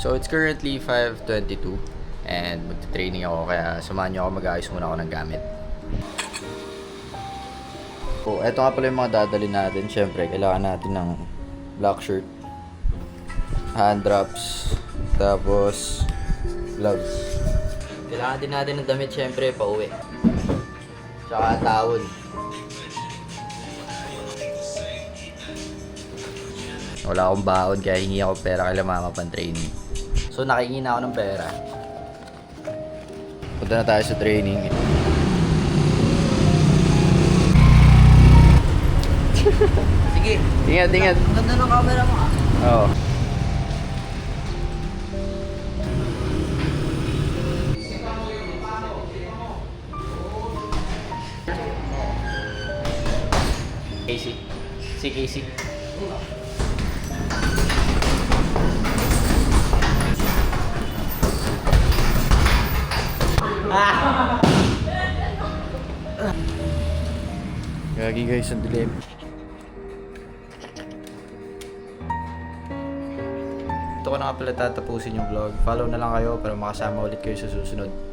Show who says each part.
Speaker 1: So it's currently 5:22 and magte-training ako kaya samahan niyo ako, mag-aayos muna ako ng gamit. So eto nga pala yung mga dadalhin natin. Syempre kailangan natin ng black shirt, hand wraps, tapos gloves. Kailangan din natin ng damit syempre pauwi. Tsaka towel. Wala akong baon kaya hingi ako pera kay mama pang training. So nakihingi na ako ng pera. Punta na tayo sa training.
Speaker 2: Sige.
Speaker 1: Ingat, ingat.
Speaker 2: Ang ganda ng camera mo ah.
Speaker 1: Oo. Casey. Si Casey. Gagi guys, ang dilim. Ito ko na nga pala tatapusin yung vlog. Follow na lang kayo para makasama ulit kayo sa susunod.